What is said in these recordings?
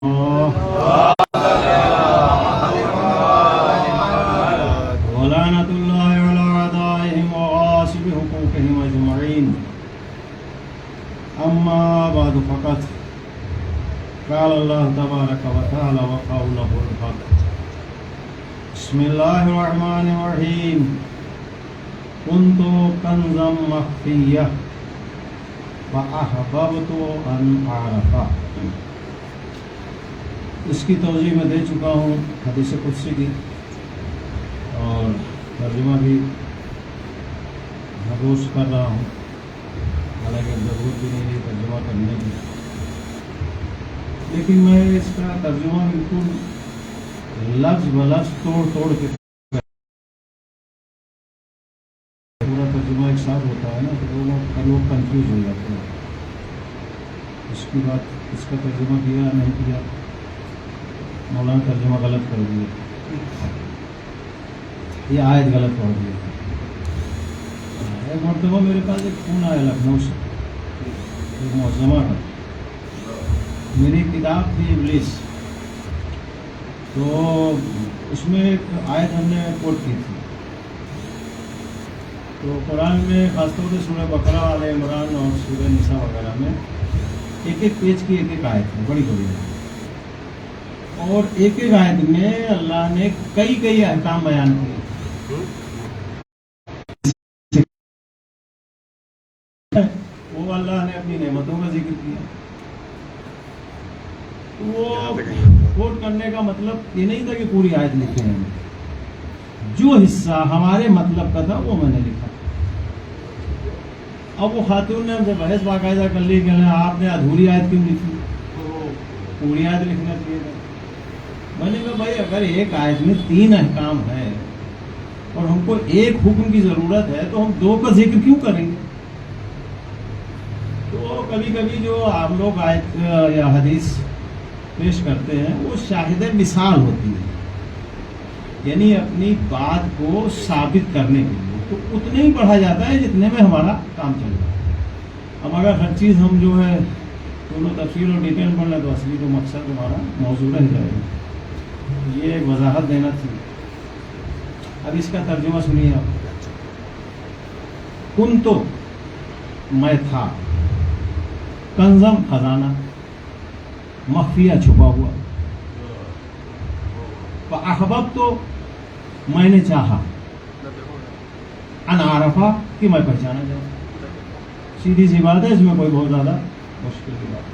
ولعنة الله على أعدائهم وغاصب حقوقهم أجمعين. أما بعد فقط قال الله تبارك وتعالى وقوله الحق. بسم الله الرحمن الرحيم. كنت كنزا مخفيا فأحببت أن أعرف. اس کی توضیح میں دے چکا ہوں حدیث قدسی کی، اور ترجمہ بھی محفوظ کر رہا ہوں، حالانکہ ضرورت بھی نہیں ہے ترجمہ کرنے کی، لیکن میں اس کا ترجمہ بالکل لفظ بلفظ توڑ کے پورا ترجمہ ایک ساتھ ہوتا ہے نا، تو لوگ کنفیوز ہو جاتے ہیں. اس کی بات اس کا ترجمہ کیا نہیں کیا، مولانا ترجمہ غلط کر دیا، یہ آیت غلط پڑھ دیا. ایک مرتبہ میرے پاس ایک فون آیا لکھنؤ سے، ایک معظمہ کا. میری کتاب تھی ابلیس، تو اس میں ایک آیت ہم نے کوٹ کی تھی. تو قرآن میں خاص طور سے سورہ بقرہ، آل عمران اور سورہ نساء وغیرہ میں ایک ایک پیج کی ایک ایک آیت ہے، بڑی بڑی ہے، اور ایک ایک آیت میں اللہ نے کئی احکام بیان کیے. وہ اللہ نے اپنی نعمتوں کا ذکر کیا. وہ کوٹ کرنے کا مطلب یہ نہیں تھا کہ پوری آیت لکھے ہیں، جو حصہ ہمارے مطلب کا تھا وہ میں نے لکھا. اب وہ خاتون نے ہم سے بحث باقاعدہ کر لی کہ آپ نے ادھوری آیت کیوں لکھی، پوری آیت لکھنا چاہیے تھا. میں نے کہا بھائی اگر ایک آیت میں 3 احکام ہے اور ہم کو ایک حکم کی ضرورت ہے تو ہم 2 کا ذکر کیوں کریں گے؟ تو کبھی کبھی جو آپ لوگ آیت یا حدیث پیش کرتے ہیں وہ شاہد مثال ہوتی ہے، یعنی اپنی بات کو ثابت کرنے کے لیے تو اتنے ہی پڑھا جاتا ہے جتنے میں ہمارا کام چل رہا ہے. اب اگر ہر چیز ہم جو ہے دونوں تفصیل اور ڈیٹیل پڑھ لیں تو اصلی تو مقصد ہمارا موضوع رہ جائے گا. یہ ایک وضاحت دینا تھی. اب اس کا ترجمہ سنیے آپ. کن تو میں تھا، کنزم خزانہ، مخفیہ چھپا ہوا، احباب تو میں نے چاہا، ان عارفہ کہ میں پہچانا جاؤں. سیدھی سی بات ہے، اس میں کوئی بہت زیادہ مشکل کی بات.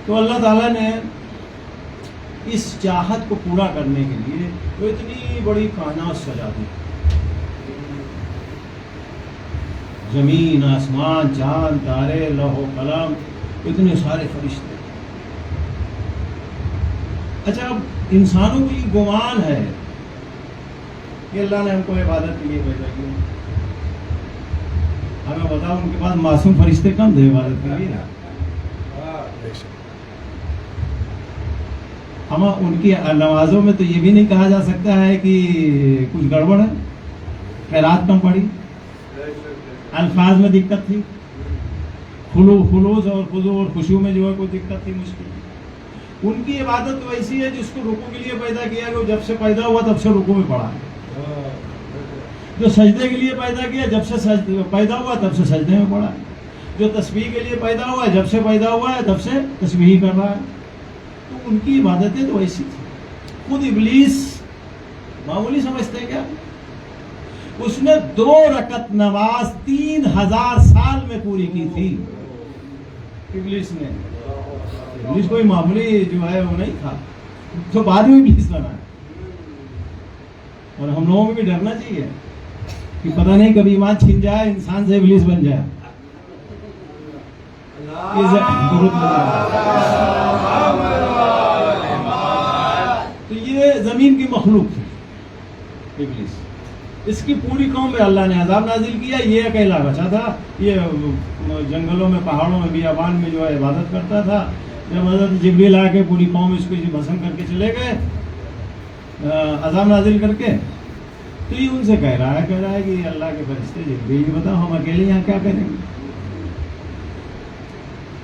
تو اللہ تعالیٰ نے اس چاہت کو پورا کرنے کے لیے وہ اتنی بڑی کائنات سجا دی. زمین، آسمان، چاند، تارے، لوح و قلم، اتنے سارے فرشتے. اچھا، اب انسانوں کو یہ گمان ہے کہ اللہ نے ہم کو عبادت کے لیے پیدا کیا. ہمیں بتاؤ ان کے پاس معصوم فرشتے کم تھے عبادت کے لیے؟ ہم ان کی نمازوں میں تو یہ بھی نہیں کہا جا سکتا ہے کہ کچھ گڑبڑ ہے، خیرات کم پڑی، الفاظ میں دقت تھی، خلوص اور خضوع اور خشوع میں جو ہے کوئی دقت تھی، مشکل. ان کی عبادت ویسی ہے جس کو رکوع کے لیے پیدا کیا کہ وہ جب سے پیدا ہوا تب سے رکوع میں پڑا ہے. جو سجدے کے لیے پیدا کیا جب سے پیدا ہوا تب سے سجدے میں پڑا ہے. جو تسبیح کے لیے پیدا ہوا ہے جب سے پیدا ہوا ہے تب سے تسبیح کر رہا ہے. تو ان کی عبادتیں تو ایسی تھی. خود ابلیس معمولی سمجھتے ہیں کیا؟ اس نے 2 رکعت نماز 3000 سال میں پوری کی تھی. ابلیس نے، ابلیس کوئی معمولی جو ہے وہ نہیں تھا، تو بعد میں ابلیس بنا ہے. اور ہم لوگوں کو بھی ڈرنا چاہیے کہ پتہ نہیں کبھی ایمان چھین جائے، انسان سے ابلیس بن جائے. تو یہ زمین کی مخلوق تھی ابلیس. اس کی پوری قوم میں اللہ نے عذاب نازل کیا. یہ اکیلا بچا تھا، یہ جنگلوں میں، پہاڑوں میں، بیابان میں جو ہے عبادت کرتا تھا. جب حضرت جبریل آ کے پوری قوم اس کو بھسم کر کے چلے گئے عذاب نازل کر کے، تو یہ ان سے کہہ رہا ہے کہ اللہ کے فرشتے جبریل بتاؤ ہم اکیلے یہاں کیا کریں گے.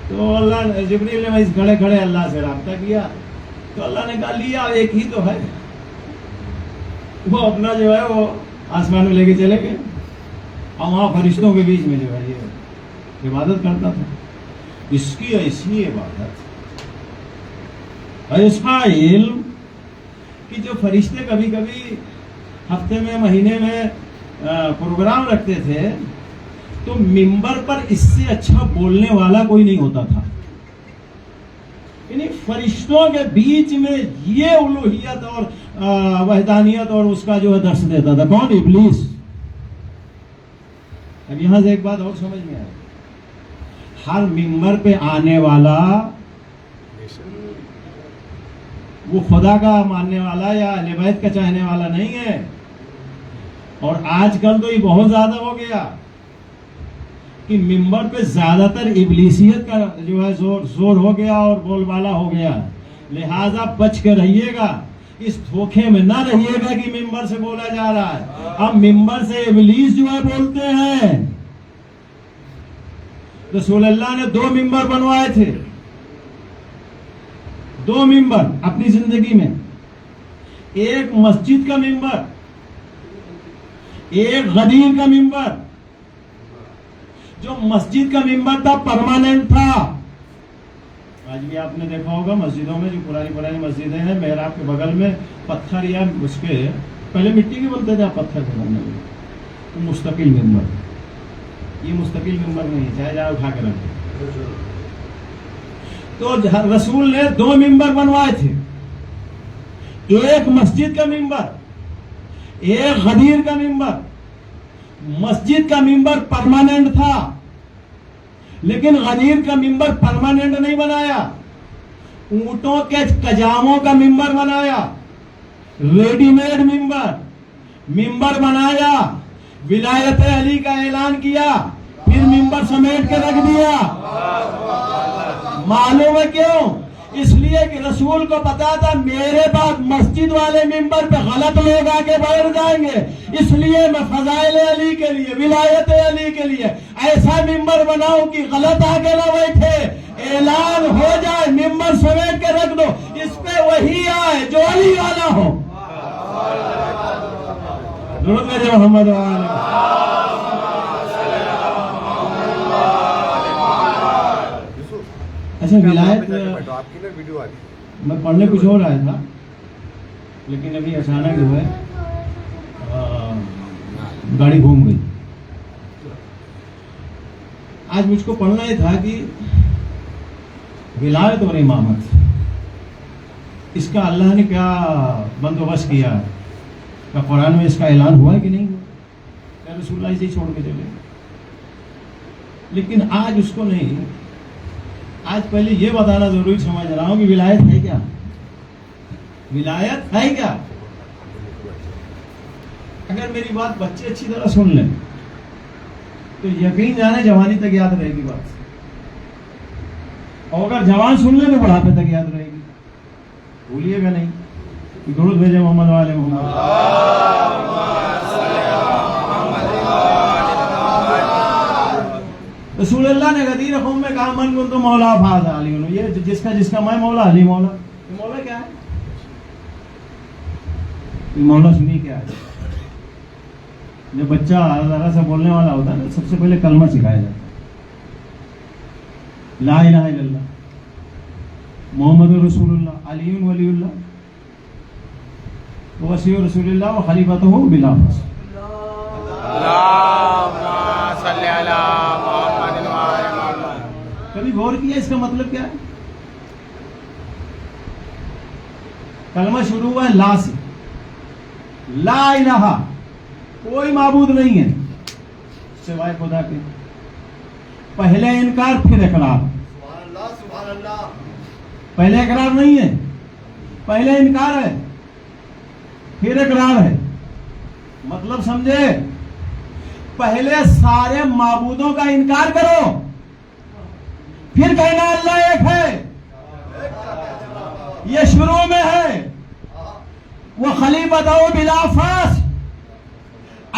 تو تو اللہ جبریل نے اس کھڑے کھڑے اللہ سے رابطہ کیا تو اللہ نے کہا لیا ایک ہی تو ہے. وہ اپنا جو ہے وہ آسمان میں لے کے چلے گئے اور وہاں فرشتوں کے بیچ میں جو ہے یہ عبادت کرتا تھا. اس کی ایسی عبادت ایسا علم کہ جو فرشتے کبھی کبھی ہفتے میں مہینے میں پروگرام رکھتے تھے تو ممبر پر اس سے اچھا بولنے والا کوئی نہیں ہوتا تھا. یعنی فرشتوں کے بیچ میں یہ الوہیت اور وحدانیت اور اس کا جو ہے درس دیتا تھا. کون؟ ابلیس. اب یہاں سے ایک بات اور سمجھ میں آئے. ہر ممبر پہ آنے والا وہ خدا کا ماننے والا یا اہل بیت کا چاہنے والا نہیں ہے. اور آج کل تو یہ بہت زیادہ ہو گیا کہ ممبر پہ زیادہ تر ابلیسیت کا جو ہے زور ہو گیا اور بول بالا ہو گیا. لہذا بچ کے رہیے گا, اس دھوکے میں نہ رہیے گا کہ ممبر سے بولا جا رہا ہے. اب ممبر سے ابلیس جو ہے بولتے ہیں. رسول اللہ نے 2 ممبر بنوائے تھے, 2 ممبر اپنی زندگی میں. ایک مسجد کا ممبر, ایک غدیر کا ممبر. جو مسجد کا ممبر تھا پرماننٹ تھا. آج بھی آپ نے دیکھا ہوگا مسجدوں میں جو پرانی مسجدیں ہیں, محراب کے بغل میں پتھر یا اس کے پہلے مٹی کے بنتے تھے, پتھر کے بننے لگے تو مستقل ممبر. یہ مستقل ممبر نہیں, چاہے جائے اٹھا کے رکھے. تو رسول نے 2 ممبر بنوائے تھے, ایک مسجد کا ممبر, ایک غدیر کا ممبر. مسجد کا ممبر پرماننٹ تھا لیکن غدیر کا ممبر پرماننٹ نہیں بنایا. اونٹوں کے کجاموں کا ممبر بنایا, ریڈی میڈ ممبر بنایا. ولایت علی کا اعلان کیا, پھر ممبر سمیٹ کے رکھ دیا. معلوم ہے کیوں؟ اس لیے کہ رسول کو پتا تھا میرے بعد مسجد والے ممبر پہ غلط لوگ آگے بڑھ جائیں گے, اس لیے میں فضائل علی کے لیے, ولایت علی کے لیے ایسا ممبر بناؤں کہ غلط آگے نہ بیٹھے. اعلان ہو جائے, ممبر سمیٹ کے رکھ دو, اس پہ وہی آئے جو علی والا ہو. درود میرے محمد اچھا ولایت میں پڑھنے کچھ اور آیا تھا لیکن ابھی اچانک جو ہے گاڑی گھوم گئی. آج مجھ کو پڑھنا ہی تھا کہ ولایت اور امامت اس کا اللہ نے کیا بندوبست کیا ہے. کیا قرآن میں اس کا اعلان ہوا ہے کہ نہیں ہوا؟ کیا رسول اللہ اسے چھوڑ کے چلے؟ لیکن آج اس کو نہیں. آج پہلے یہ بتانا ضروری سمجھ رہا ہوں کہ ولایت ہے کیا. ولایت ہے کیا؟ اگر میری بات بچے اچھی طرح سن لیں تو یقین جانے جوانی تک یاد رہے گی بات, اور اگر جوان سن لیں تو بڑھاپے تک یاد رہے گی. بھولیے گا نہیں. درود بھیجے محمد والے محمد. رسول اللہ نے غدیر قوم میں کہا من کنت مولا فہذا علی. یہ جس کا میں مولا, علی مولا. یہ مولا کیا ہے؟ یہ مولا سنی کیا ہے؟ جب بچہ ذرا سا بولنے والا ہوتا ہے نا, سب سے پہلے کلمہ سکھایا جاتا ہے, لا الہ الا اللہ محمد رسول اللہ علی ولی اللہ وصی رسول اللہ و خلیفۃ بلا فصل. کبھی غور کیا اس کا مطلب کیا ہے؟ کلمہ شروع ہوا ہے لا سے. لا الہ, کوئی معبود نہیں ہے سوائے خدا کے. پہلے انکار پھر اقرار. سبحان اللہ. پہلے اقرار نہیں ہے, پہلے انکار ہے پھر اقرار ہے. مطلب سمجھے؟ پہلے سارے معبودوں کا انکار کرو, پھر کہنا اللہ ایک ہے. یہ شروع میں ہے. وہ خلیفۃ بلا فاصل,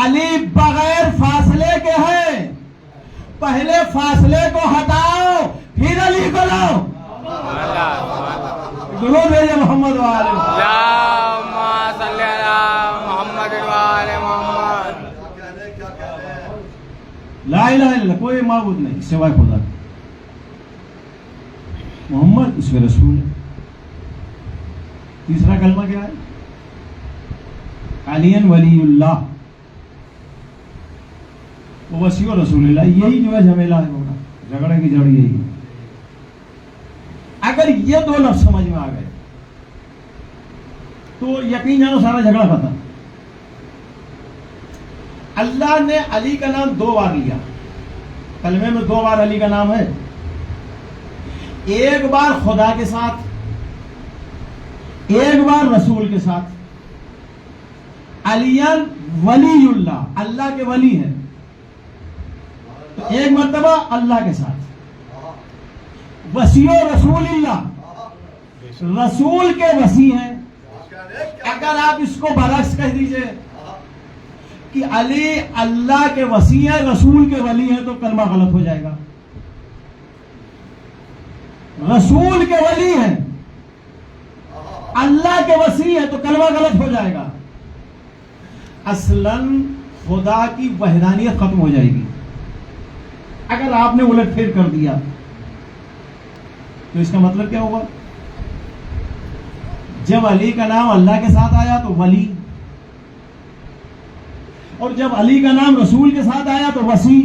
علی بغیر فاصلے کے ہیں. پہلے فاصلے کو ہٹاؤ پھر علی کو لاؤ. درود بھیجے محمد والے لا الہ الا اللہ. کوئی معبود نہیں سوائے خدا. محمد اس کے رسول ہے. تیسرا کلمہ کیا ہے؟ علی ولی اللہ وسیع رسول اللہ. یہی جو ہے جھمیلا ہے ہوگا, جھگڑے کی جڑ یہی ہے. اگر یہ دو لفظ سمجھ میں آ گئے تو یقین جانو سارا جھگڑا ختم. اللہ نے علی کا نام 2 بار لیا. کلمے میں 2 بار علی کا نام ہے. ایک بار خدا کے ساتھ, ایک بار رسول کے ساتھ. علی ولی اللہ, اللہ کے ولی ہیں. تو ایک مرتبہ اللہ کے ساتھ. وسیع رسول اللہ, رسول کے وسیع ہیں. اگر آپ اس کو برعکس کہہ دیجئے کہ علی اللہ کے وسیع ہے, رسول کے ولی ہیں, تو کلمہ غلط ہو جائے گا. رسول کے ولی ہیں, اللہ کے وسیع ہے, تو کلمہ غلط ہو جائے گا. اصلاً خدا کی وحدانیت ختم ہو جائے گی اگر آپ نے الٹ پھیر کر دیا. تو اس کا مطلب کیا ہوگا؟ جب علی کا نام اللہ کے ساتھ آیا تو ولی, اور جب علی کا نام رسول کے ساتھ آیا تو وسیع.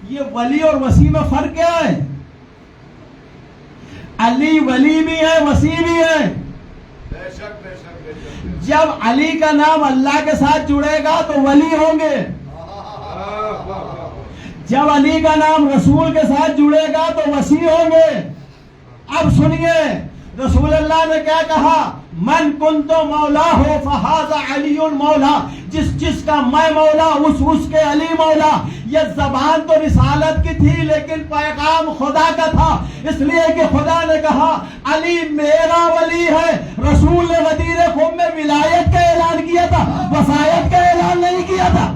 یہ ولی اور وسیع میں فرق کیا ہے؟ علی ولی بھی ہے, وسیع بھی ہے. جب علی کا نام اللہ کے ساتھ جڑے گا تو ولی ہوں گے, جب علی کا نام رسول کے ساتھ جڑے گا تو وسیع ہوں گے. اب سنیے رسول اللہ نے کیا کہا؟ من کنت مولا ہو فہذا علی مولا. جس کا میں مولا اس کے علی مولا. یہ زبان تو رسالت کی تھی لیکن پیغام خدا کا تھا, اس لیے کہ خدا نے کہا علی میرا ولی ہے. رسول نے غدیر خم میں ولایت کا اعلان کیا تھا, وصایت کا اعلان نہیں کیا تھا.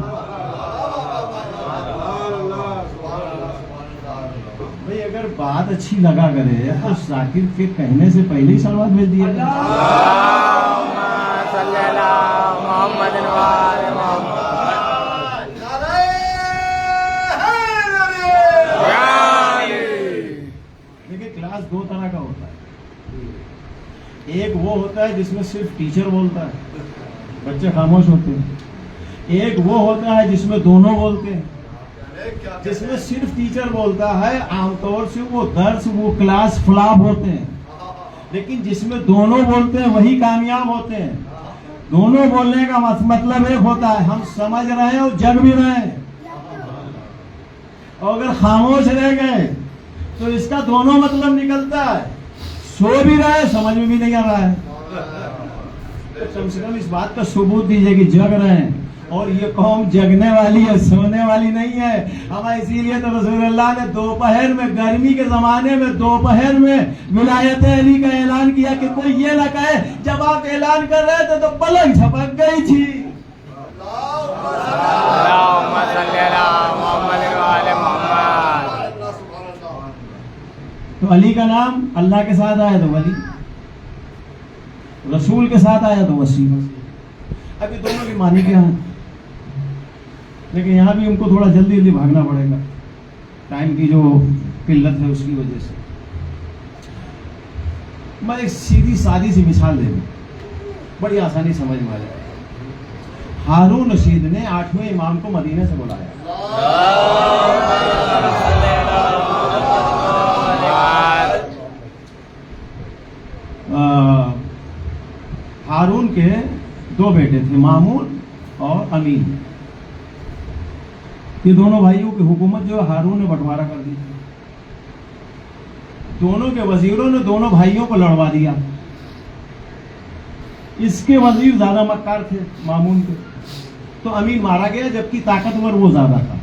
بھئی اگر بات اچھی لگا کرے تو ذاکر کے کہنے سے پہلے ہی سلوات بھیج دیا. دیکھیے کلاس 2 طرح کا ہوتا ہے. ایک وہ ہوتا ہے جس میں صرف ٹیچر بولتا ہے, بچے خاموش ہوتے ہیں. ایک وہ ہوتا ہے جس میں دونوں بولتے ہیں. جس میں صرف ٹیچر بولتا ہے عام طور سے وہ درس وہ کلاس فلاپ ہوتے ہیں, لیکن جس میں دونوں بولتے ہیں وہی کامیاب ہوتے ہیں. دونوں بولنے کا مطلب ایک ہوتا ہے ہم سمجھ رہے ہیں اور جگ بھی رہے ہیں, اور اگر خاموش رہ گئے تو اس کا دونوں مطلب نکلتا ہے سو بھی رہے سمجھ میں بھی نہیں آ رہا ہے. کم سے کم اس بات کا ثبوت دیجئے کہ جگ رہے ہیں, اور یہ قوم جگنے والی ہے, سونے والی نہیں ہے. ہمیں اسی لیے تو رسول اللہ نے دوپہر میں, گرمی کے زمانے میں دوپہر میں ولایت علی کا اعلان کیا کہ کوئی یہ نہ کہے جب آپ اعلان کر رہے تھے تو پلنگ جھپک گئی تھی. تو علی کا نام اللہ کے ساتھ آیا تو ولی, رسول کے ساتھ آیا تو وسیع. ابھی دونوں کی معنی کیا ہے, لیکن یہاں بھی ان کو تھوڑا جلدی جلدی بھاگنا پڑے گا, ٹائم کی جو قلت ہے اس کی وجہ سے. میں ایک سیدھی سادی سی مثال دے دوں, بڑی آسانی سمجھ میں آ جائے. ہارون رشید نے 8ویں امام کو مدینے سے بلایا. ہارون کے 2 بیٹے تھے, مامون اور امین. یہ دونوں بھائیوں کی حکومت جو ہارون نے بٹوارا کر دی. دونوں کے وزیروں نے دونوں بھائیوں کو لڑوا دیا. اس کے وزیر زیادہ مکار تھے مامون کے, تو امین مارا گیا, جبکہ طاقتور وہ زیادہ تھا,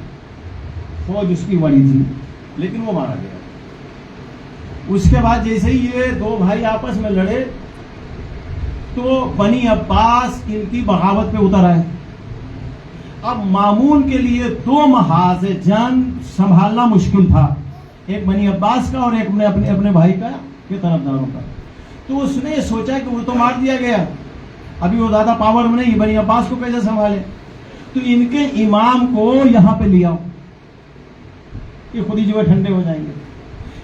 فوج اس کی بڑی تھی, لیکن وہ مارا گیا. اس کے بعد جیسے ہی یہ 2 بھائی آپس میں لڑے تو بنی عباس ان کی بغاوت پہ اتر آئے. اب مامون کے لیے 2 محاذ جنگ سنبھالنا مشکل تھا. ایک بنی عباس کا اور ایک اپنے بھائی کا کے طرفداروں کا. تو اس نے سوچا کہ وہ تو مار دیا گیا, ابھی وہ زیادہ پاور میں نہیں, بنی عباس کو کیسے سنبھالے, تو ان کے امام کو یہاں پہ لے آؤ, یہ خود ہی جو ہے ٹھنڈے ہو جائیں گے.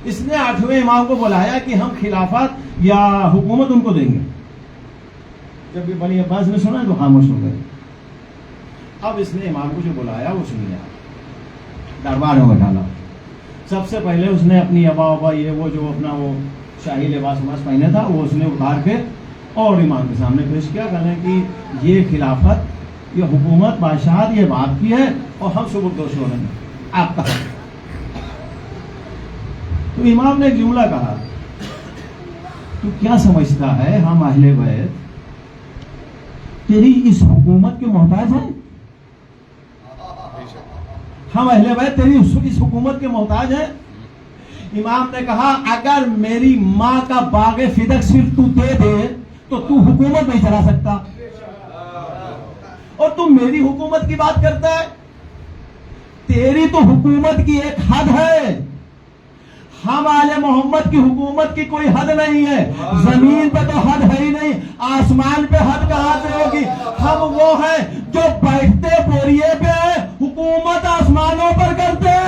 اس نے 8ویں امام کو بلایا کہ ہم خلافت یا حکومت ان کو دیں گے. جب یہ بنی عباس نے سنا تو خاموش ہو گئے. اب اس نے امام کو جو بلایا وہ سن لیا, دربار میں بٹھانا. سب سے پہلے اس نے اپنی ابا یہ وہ جو اپنا وہ شاہی لباس پہنے تھا وہ اس نے اتار کے اور امام کے سامنے پیش کیا, کہنے کہ یہ خلافت, یہ حکومت, بادشاہت یہ باپ کی ہے اور ہم سبکدوش ہو رہے ہیں, آپ کا. تو امام نے ایک جملہ کہا, تو کیا سمجھتا ہے ہم اہل بیت تیری اس حکومت کے محتاج ہیں؟ ہم اہل بیت تیری اس حکومت کے محتاج ہیں؟ امام نے کہا اگر میری ماں کا باغ فدق صرف تو دے دے تو تو حکومت نہیں چلا سکتا, اور تم میری حکومت کی بات کرتا ہے. تیری تو حکومت کی ایک حد ہے, ہم آل محمد کی حکومت کی کوئی حد نہیں ہے. زمین پہ تو حد ہے ہی نہیں, آسمان پہ حد کہاں سے ہوگی. ہم وہ ہیں جو بیٹھتے بوریے پہ حکومت آسمانوں پر کرتے.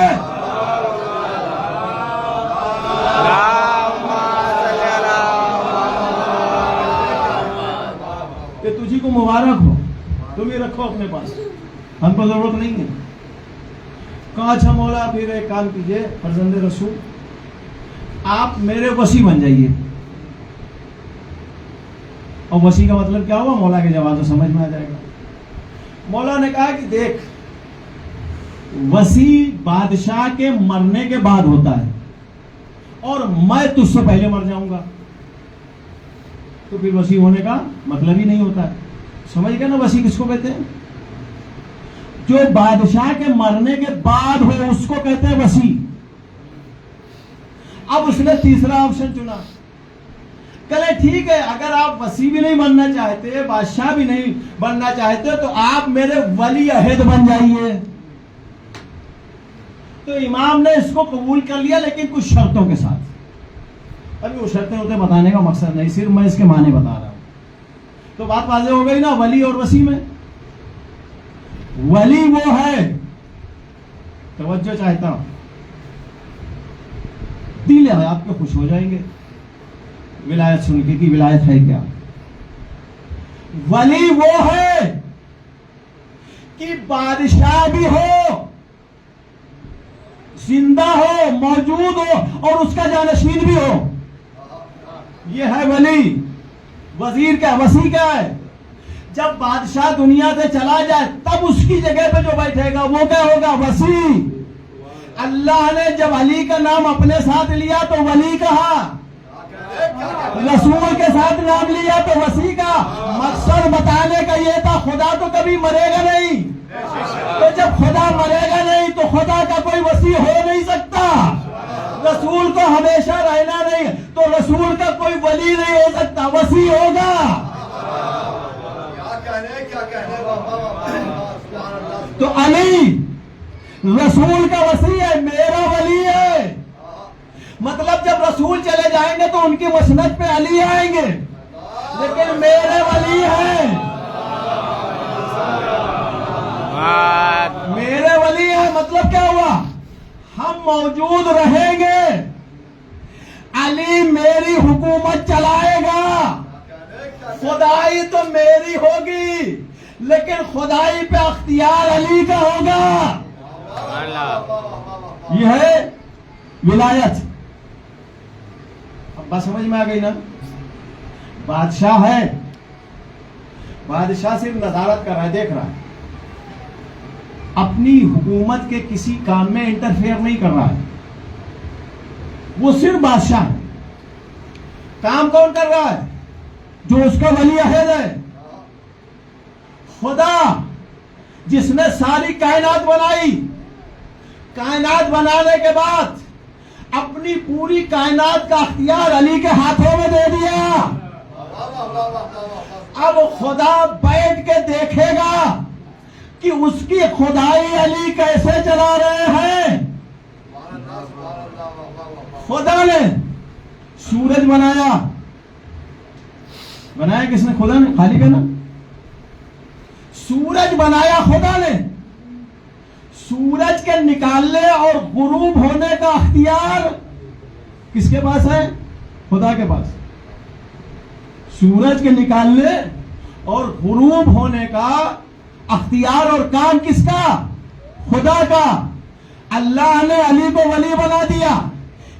کہ تجھی کو مبارک ہو, تم ہی رکھو اپنے پاس, ہم کو ضرورت نہیں ہے. کہا اچھا مولا پھر ایک کام کیجئے فرزند رسول, آپ میرے وصی بن جائیے. اور وصی کا مطلب کیا ہوا؟ مولا کے جواب تو سمجھ میں آ جائے گا. مولا نے کہا کہ دیکھ, وصی بادشاہ کے مرنے کے بعد ہوتا ہے اور میں تجھ سے پہلے مر جاؤں گا, تو پھر وصی ہونے کا مطلب ہی نہیں ہوتا ہے. سمجھ گئے نا وصی کس کو کہتے ہیں؟ جو بادشاہ کے مرنے کے بعد ہو اس کو کہتے ہیں وصی. اب اس نے تیسرا آپشن چنا, کہے ٹھیک ہے اگر آپ وصی بھی نہیں بننا چاہتے, بادشاہ بھی نہیں بننا چاہتے, تو آپ میرے ولی عہد بن جائیے. تو امام نے اس کو قبول کر لیا, لیکن کچھ شرطوں کے ساتھ. ابھی وہ شرطیں ہوتے بتانے کا مقصد نہیں, صرف میں اس کے معنی بتا رہا ہوں. تو بات واضح ہو گئی نا ولی اور وصی میں. ولی وہ ہے, توجہ چاہتا ہوں, دل ہے آپ کے خوش ہو جائیں گے ولایت سن کے کہ ولایت ہے کیا. ولی وہ ہے کہ بادشاہ بھی ہو, زندہ ہو, موجود ہو, اور اس کا جانشین بھی ہو. یہ ہے ولی. وزیر کا, وصی کا ہے جب بادشاہ دنیا سے چلا جائے تب اس کی جگہ پہ جو بیٹھے گا وہ کیا ہوگا؟ وصی. اللہ نے جب علی کا نام اپنے ساتھ لیا تو ولی کہا, رسول کے ساتھ نام لیا تو وصی کا. مقصد بتانے کا یہ تھا خدا تو کبھی مرے گا نہیں, تو جب خدا مرے گا نہیں تو خدا کا کوئی وصی ہو نہیں سکتا. رسول کو ہمیشہ رہنا نہیں, تو رسول کا کوئی ولی نہیں ہو سکتا, وصی ہوگا. تو علی رسول کا وصی ہے, میرا ولی ہے. مطلب جب رسول چلے جائیں گے تو ان کی مسند پہ علی آئیں گے, لیکن میرے ولی ہیں, میرے ولی ہیں. مطلب کیا ہوا؟ ہم موجود رہیں گے, علی میری حکومت چلائے گا. خدائی تو میری ہوگی لیکن خدائی پہ اختیار علی کا ہوگا. یہ ہے ولایت. اب بات سمجھ میں آ گئی نا. بادشاہ ہے, بادشاہ صرف نظارت کر رہا ہے, دیکھ رہا ہے, اپنی حکومت کے کسی کام میں انٹرفیئر نہیں کر رہا ہے. وہ صرف بادشاہ ہے. کام کون کر رہا ہے؟ جو اس کا ولی عہد ہے. خدا جس نے ساری کائنات بنائی, کائنات بنانے کے بعد اپنی پوری کائنات کا اختیار علی کے ہاتھوں میں دے دیا. اب خدا بیٹھ کے دیکھے گا کہ اس کی خدائی علی کیسے چلا رہے ہیں. خدا نے سورج بنایا کس نے؟ خدا نے، خالق ہے نا. سورج بنایا خدا نے. سورج کے نکالنے اور غروب ہونے کا اختیار کس کے پاس ہے؟ خدا کے پاس. سورج کے نکالنے اور غروب ہونے کا اختیار اور کام کس کا؟ خدا کا. اللہ نے علی کو ولی بنا دیا،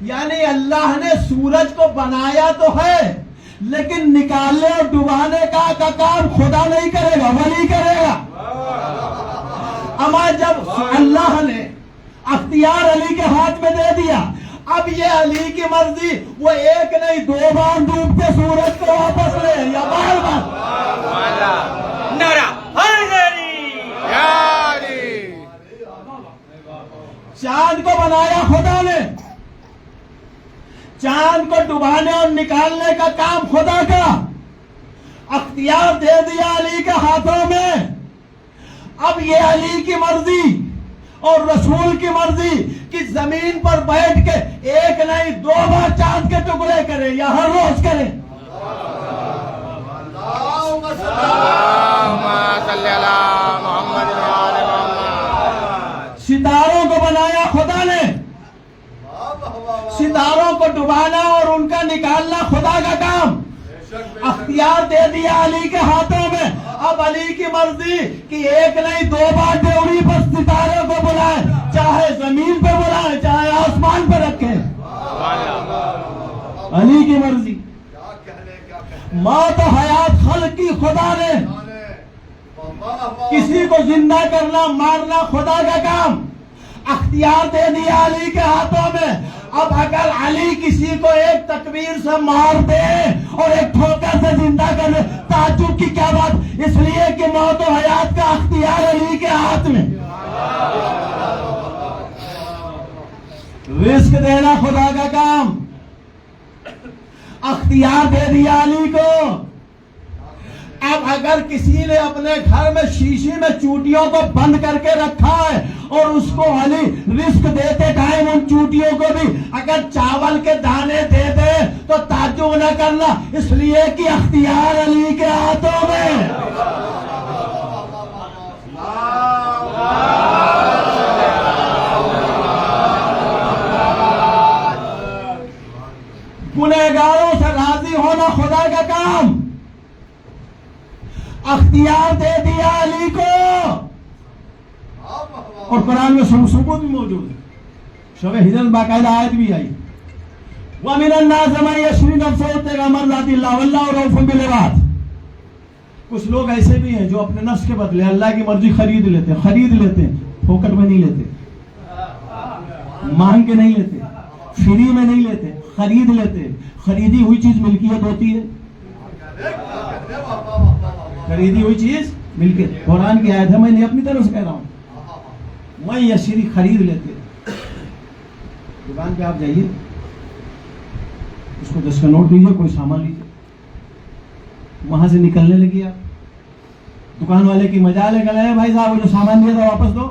یعنی اللہ نے سورج کو بنایا تو ہے لیکن نکالنے اور ڈبانے کا کام خدا نہیں کرے گا، ولی کرے گا. اما جب اللہ نے اختیار علی کے ہاتھ میں دے دیا، اب یہ علی کی مرضی، وہ ایک نہیں 2 بار ڈوبتے سورج کو واپس لے یا بار بار. چاند کو بنایا خدا نے، چاند کو ڈبانے اور نکالنے کا کام خدا کا. اختیار دے دیا علی کے ہاتھوں میں. اب یہ علی کی مرضی اور رسول کی مرضی کہ زمین پر بیٹھ کے ایک نہیں 2 بار چاند کے ٹکڑے کرے یا ہر روز کرے. ستاروں کو بنایا خدا نے، ستاروں کو ڈبانا اور ان کا نکالنا خدا کا کام. اختیار دے دیا علی کے ہاتھوں میں. اب علی کی مرضی کہ ایک نہیں 2 بار ڈیوڑی پر ستاروں کو بلائے، چاہے زمین پہ بلائے چاہے آسمان پہ رکھے. علی کی مرضی. موت و حیات خلق کی خدا نے. کسی کو زندہ کرنا مارنا خدا کا کام. اختیار دے دیا علی کے ہاتھوں میں. اب اگر علی کسی کو ایک تکبیر سے مار دے اور ایک ٹھوکر سے زندہ کر دے، تعجب کی کیا بات؟ اس لیے کہ موت و حیات کا اختیار علی کے ہاتھ میں. رزق دینا خدا کا کام. اختیار دے دیا علی کو. اب اگر کسی نے اپنے گھر میں شیشے میں چوٹیوں کو بند کر کے رکھا ہے اور اس کو علی رزق دیتے ٹائم ان چوٹیوں کو بھی اگر چاول کے دانے دے دے تو تعجب نہ کرنا، اس لیے کہ اختیار علی کے ہاتھوں میں. گنہگاروں سے راضی ہونا خدا کا کام. اختیار دے دیا علی کو. اور قرآن میں ثبوت بھی موجود ہے. شب ہجرت باقاعدہ آیت بھی آئی. وَمِنَ النَّاسِ مَن يَشْرِي نَفْسَهُ ابْتِغَاءَ مَرْضَاتِ اللَّهِ وَاللَّهُ رَءُوفٌ بِالْعِبَادِ. کچھ لوگ ایسے بھی ہیں جو اپنے نفس کے بدلے اللہ کی مرضی خرید لیتے ہیں. پھوکٹ میں نہیں لیتے، مانگ کے نہیں لیتے، فری میں نہیں لیتے، خرید لیتے. خریدی ہوئی چیز ملکیت ہوتی ہے. خریدی ہوئی چیز ملکیت. قرآن کی آیت ہے، میں نہیں اپنی طرف سے کہہ رہا ہوں. میں یشری خرید لیتے. دکان پہ آپ جائیے، اس کو 10 کا نوٹ دیجیے، کوئی سامان لیجیے. وہاں سے نکلنے لگی آپ، دکان والے کی مجال ہے، کہنے بھائی صاحب وہ جو سامان دیا تھا واپس دو.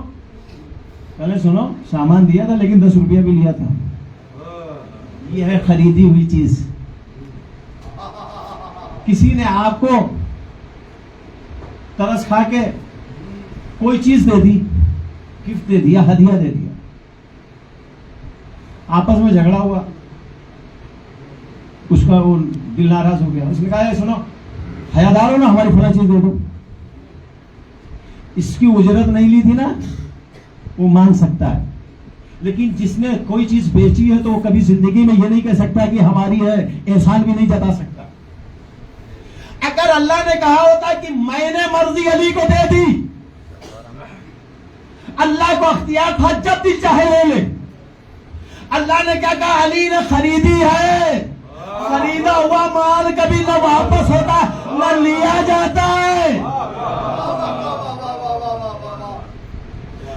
کہنے سنو، سامان دیا تھا لیکن 10 روپیہ بھی لیا تھا. یہ ہے خریدی ہوئی چیز. کسی نے آپ کو ترس کھا کے کوئی چیز دے دی، گفٹ دے دیا، ہدیہ دے دیا. آپس میں جھگڑا ہوا، اس کا وہ دل ناراض ہو گیا. اس نے کہا سنو، حیادار ہو نا، ہماری فلاں چیز دے دو. اس کی اجرت نہیں لی تھی نا، وہ مان سکتا ہے. لیکن جس نے کوئی چیز بیچی ہے تو وہ کبھی زندگی میں یہ نہیں کہہ سکتا کہ ہماری ہے، احسان بھی نہیں جتا سکتا. اگر اللہ نے کہا ہوتا کہ میں نے مرضی علی کو دے دی، اللہ کو اختیار تھا جب دل چاہے لے لے. اللہ نے کیا کہا؟ علی نے خریدی ہے. خریدا ہوا مال کبھی نہ واپس ہوتا نہ لیا جاتا ہے.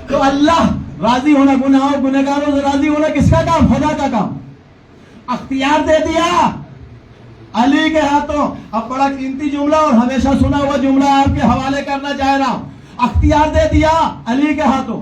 تو اللہ راضی ہونا، گنہگاروں سے راضی ہونا کس کا کام؟ خدا کا کام. اختیار دے دیا علی کے ہاتھوں. اب بڑا قیمتی جملہ اور ہمیشہ سنا ہوا جملہ آپ کے حوالے کرنا چاہ رہا ہوں. اختیار دے دیا علی کے ہاتھوں.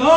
2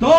2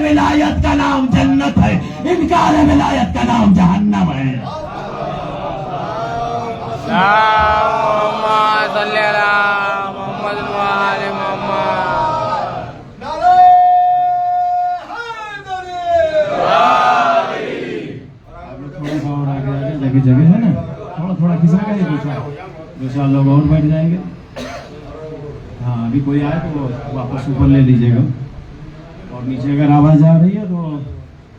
ولایت کا نام جنت ہے، انکار ولایت کا نام جہنم ہے۔ محمد صلی اللہ محمد وآل محمد۔ نعرہ حیدری۔ تھوڑا سا اور آگے آ جگہ جگہ ہے نا، تھوڑا تھوڑا کھسا گا یہ دو چار لوگ اور بیٹھ جائیں گے۔ ہاں ابھی کوئی آئے تو واپس اوپر لے لیجیے گا، اور نیچے اگر آواز آ رہی ہے تو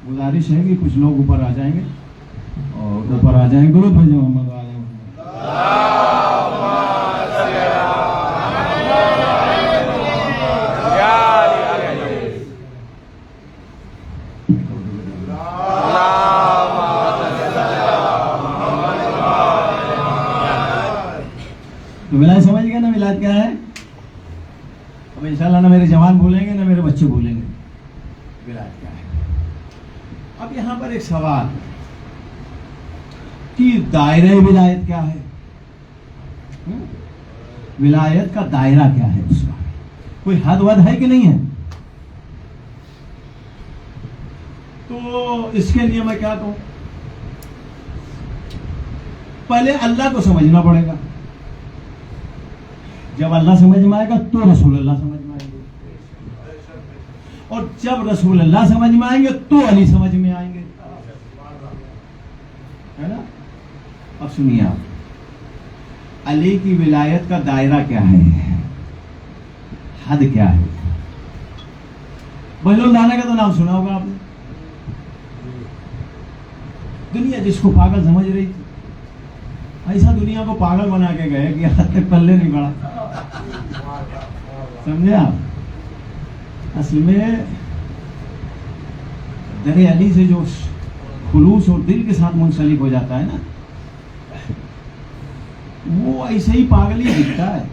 گزارش ہے کہ کچھ لوگ اوپر آ جائیں گے اور اوپر آ جائیں گے۔ گروپ ہے جو محمد والے تو ولایت سمجھ گئے نا، ولایت کیا ہے؟ اب انشاءاللہ نہ میرے جوان بولیں گے نہ میرے بچے بولیں گے ولایت کیا ہے۔ اب یہاں پر ایک سوال کہ دائرہ ولایت کیا ہے؟ ولایت کا دائرہ کیا ہے؟ اس کا کوئی حد ود ہے کہ نہیں ہے؟ تو اس کے لیے میں کیا کہوں، پہلے اللہ کو سمجھنا پڑے گا۔ جب اللہ سمجھ میں آئے گا تو رسول اللہ سمجھ میں آئیں گے، اور جب رسول اللہ سمجھ میں آئیں گے تو علی سمجھ میں آئیں گے، ہے نا؟ اب سنیے آپ، علی کی ولایت کا دائرہ کیا ہے، حد کیا ہے؟ بہلول دانا کا تو نام سنا ہوگا آپ نے۔ دنیا جس کو پاگل سمجھ رہی تھی، ایسا دنیا کو پاگل بنا کے گئے کہ حد تک پلے نہیں پڑا، سمجھے آپ؟ اصل میں در علی سے جو خلوص اور دل کے ساتھ منسلک ہو جاتا ہے نا، وہ ایسے ہی پاگل ہی دکھتا ہے،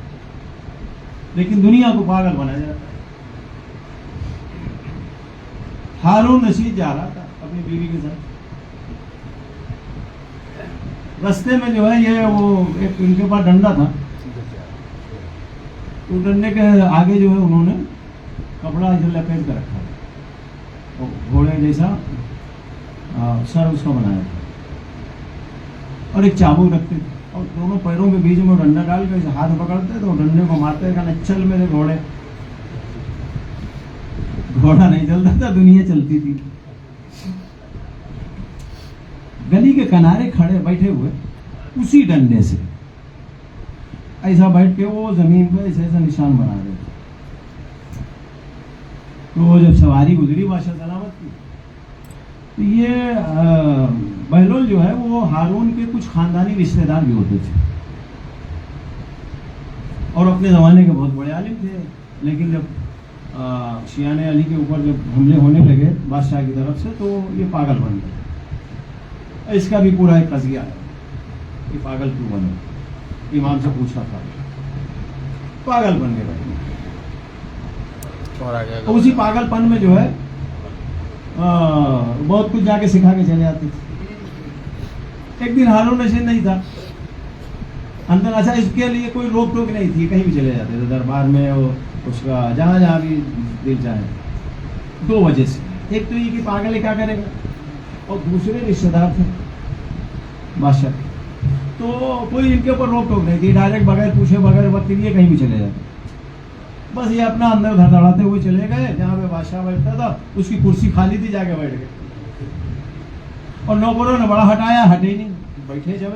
لیکن دنیا کو پاگل بنا جاتا ہے۔ ہارون رشید جا رہا تھا اپنی بیوی کے ساتھ، رستے میں جو ہے یہ وہ ایک ان کے پاس ڈنڈا تھا، تو ڈنڈے کے آگے جو ہے انہوں نے کپڑا ایسے لپیٹ کر رکھا تھا، گھوڑے جیسا سر اس کا بنایا تھا، اور ایک چابک رکھتے تھے، اور دونوں پیروں کے بیچ میں ڈنڈا ڈال کے اسے ہاتھ پکڑتے تو ڈنڈے کو مارتے، کہنا چل میرے گھوڑے۔ گھوڑا نہیں چلتا تھا، دنیا چلتی تھی۔ گلی کے کنارے کھڑے بیٹھے ہوئے اسی ڈنڈے سے ایسا بیٹھ کے وہ زمین پہ ایسا ایسا نشان بنا رہے تھے۔ تو جب سواری گزری بادشاہ سلامت کی، تو یہ بہلول جو ہے وہ ہارون کے کچھ خاندانی رشتہ دار بھی ہوتے تھے، اور اپنے زمانے کے بہت بڑے عالم تھے، لیکن جب شیعان علی کے اوپر جب حملے ہونے لگے بادشاہ کی طرف سے تو یہ پاگل بن گئے۔ اس کا بھی پورا ایک قضیہ ہے کہ پاگل کیوں بنے، امام سے پوچھا تھا، پاگل بن گئے بھائی۔ تو اسی پاگل پن میں جو ہے بہت کچھ جا کے سکھا کے چلے جاتے تھے۔ ایک دن ہارون رشید نہیں تھا اندر، اچھا اس کے لیے کوئی روک ٹوک نہیں تھی، کہیں بھی چلے جاتے تھے دربار میں، اس کا جہاں جہاں بھی دل چاہے۔ دو وجہ سے، ایک تو یہ کہ پاگل ہے کیا کرے گا، اور دوسرے رشتہ دار تھے بادشاہ، تو کوئی ان کے اوپر روک ٹوک نہیں تھی، ڈائریکٹ بغیر پوچھے بغیر وقت کے لیے کہیں بھی چلے جاتے، بس یہ اپنا اندر دھڑاتے ہوئے چلے گئے جہاں پہ بادشاہ بیٹھتا تھا، اس کی کرسی خالی تھی، جا کے بیٹھ گئے، اور نوکروں نے بڑا ہٹایا، ہٹے نہیں، بیٹھے جب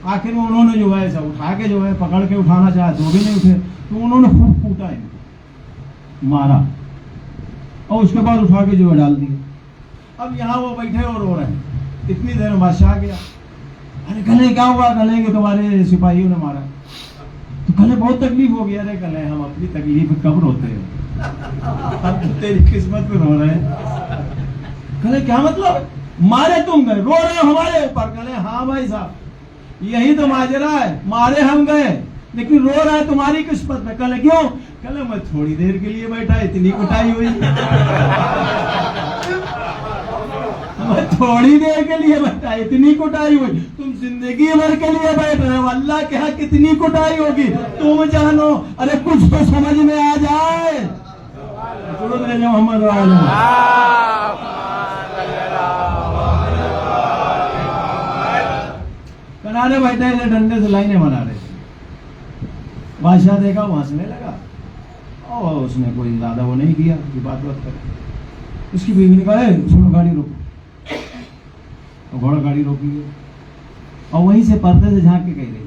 آخر میں انہوں نے جو ہے ایسا اٹھا کے جو ہے پکڑ کے اٹھانا چاہا تو بھی نہیں اٹھے، تو انہوں نے خوب کوٹا ان کو، مارا، اور اس کے بعد اٹھا کے جو ہے ڈال دیا۔ اب یہاں وہ بیٹھے اور رو رہے ہیں، اتنی دیر میں بادشاہ گیا، ارے کلے کیا ہوا، کلے کہ تمہارے سپاہیوں نے مارا، تو کلے بہت تکلیف ہو گیا، ارے کلے ہم اپنی تکلیف کب روتے ہیں، اب تو تیری قسمت پہ رو رہے ہیں۔ کلے کیا مطلب، مارے تم گئے، رو رہے ہو ہمارے اوپر، کلے ہاں بھائی صاحب یہی تو ماجرا ہے، مارے ہم گئے لیکن رو رہا ہے تمہاری قسمت میں۔ کلے کیوں، کلے میں تھوڑی دیر کے لیے بیٹھا، اتنی کٹائی ہوئی، میں تھوڑی دیر کے لیے بیٹھا، اتنی کٹائی ہوئی، تم زندگی بھر کے لیے بیٹھ رہے ہو، اللہ کے ہاں کتنی کٹائی ہوگی تم جانو، ارے کچھ تو سمجھ میں آ جائے۔ درود بھیجو محمد وعلی محمد. کنارے بیٹھے تھے, ڈنڈے سے لائنیں بنا رہے تھے. بادشاہ دیکھا, وہ ہنسنے لگا, اور اس نے کوئی زیادہ وہ نہیں کیا کہ بات کرے. اس کی بیوی نے کہا, سنو گاڑی روکو. گھوڑا گاڑی روکی ہے, اور وہیں سے پردے سے جھانک کے کہہ رہی,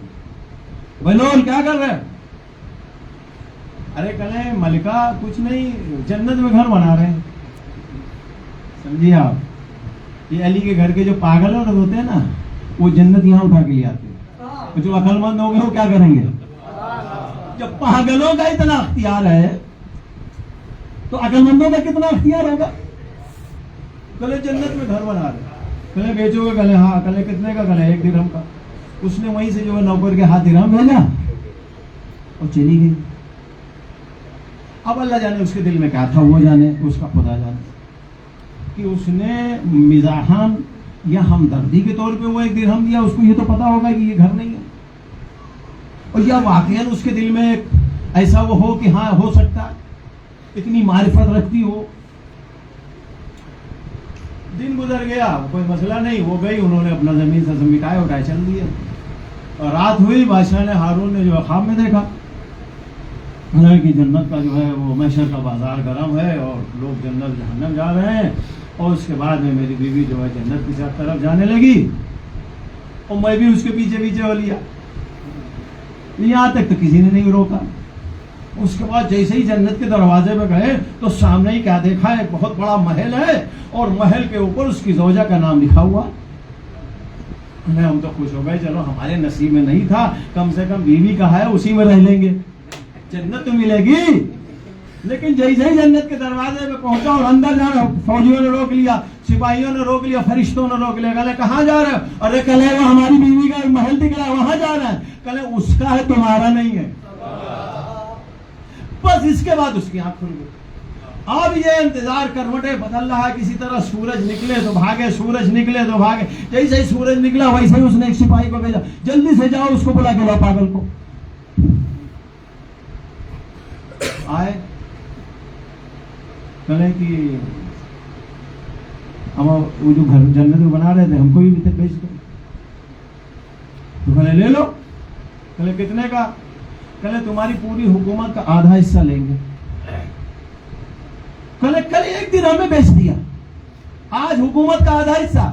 بہلول کیا کر رہے؟ ارے کہنے ملکہ کچھ نہیں, جنت میں گھر بنا رہے ہیں. سمجھیے آپ, یہ علی کے گھر کے جو پاگل ہوتے ہیں نا, وہ جنت یہاں اٹھا کے لے آتے ہیں. جو عقل مند ہو گئے وہ کیا کریں گے؟ جب پاگلوں کا اتنا اختیار ہے تو عقل مندوں کا کتنا اختیار ہوگا. کہے جنت میں گھر بنا رہے, کہے بیچو گے؟ کہے ہاں. کہے کتنے کا؟ کہے 1 درہم کا. اس نے وہیں سے جو ہے نوکر کے ہاتھ درہم بھیجا اور چلی گئی. اب اللہ جانے اس کے دل میں کیا تھا, وہ جانے, اس کا خدا جانے, کہ اس نے مزاحان یا ہمدردی کے طور پہ وہ 1 درہم دیا. اس کو یہ تو پتا ہوگا کہ یہ گھر نہیں ہے, اور یا واقعاً اس کے دل میں ایسا وہ ہو کہ ہاں ہو سکتا, اتنی معرفت رکھتی ہو. دن گزر گیا, کوئی مسئلہ نہیں, وہ گئی, انہوں نے اپنا زمین سے مٹائے اٹھائے چل دیا. اور رات ہوئی, بادشاہ نے ہارون نے جو خواب میں دیکھا کہ جنت کا جو ہے وہ محشر کا بازار گرم ہے اور لوگ جنت جہنم جا رہے ہیں, اور اس کے بعد میں میری بیوی جو ہے جنت کی طرف جانے لگی, اور میں بھی اس کے پیچھے پیچھے ہو لیا. یہاں تک تو کسی نے نہیں روکا. اس کے بعد جیسے ہی جنت کے دروازے پہ گئے تو سامنے ہی کیا دیکھا, ایک بہت بڑا محل ہے, اور محل کے اوپر اس کی زوجہ کا نام لکھا ہوا. ہم تو خوش ہو گئے, چلو ہمارے نصیب میں نہیں تھا, کم سے کم بیوی کا ہے, اسی میں رہ لیں گے, جنت تو ملے گی. لیکن جیسے ہی جنت کے دروازے پہ پہنچا اور اندر جانا, فوجیوں نے روک لیا, سپاہیوں نے روک لیا, فرشتوں نے روک لیا. کہے کہاں جا رہے ہو؟ ارے کہے وہ ہماری بیوی کا محل دکھ رہا ہے, وہاں جا رہا ہے. کہے اس کا ہے, تمہارا نہیں ہے. بس اس کے بعد اس کی آنکھ کھل گئی. اب یہ انتظار کروٹیں بدل رہا ہے, کسی طرح سورج نکلے تو بھاگے, سورج نکلے تو بھاگے. جیسے ہی سورج نکلا ویسے ہی اس نے ایک سپاہی کو بھیجا, جلدی سے جاؤ اس کو بلا کے لاؤ پاگل کو. آئے, کہنے کہ ہم وہ جو گھر جنت میں بنا رہے تھے ہم کو بھی بیچ دو. تو کہنے لے لو. کہنے کتنے کا؟ کہنے تمہاری پوری حکومت کا آدھا حصہ لیں گے. کہنے کل 1 درہم میں بیچ دیا, آج حکومت کا آدھا حصہ.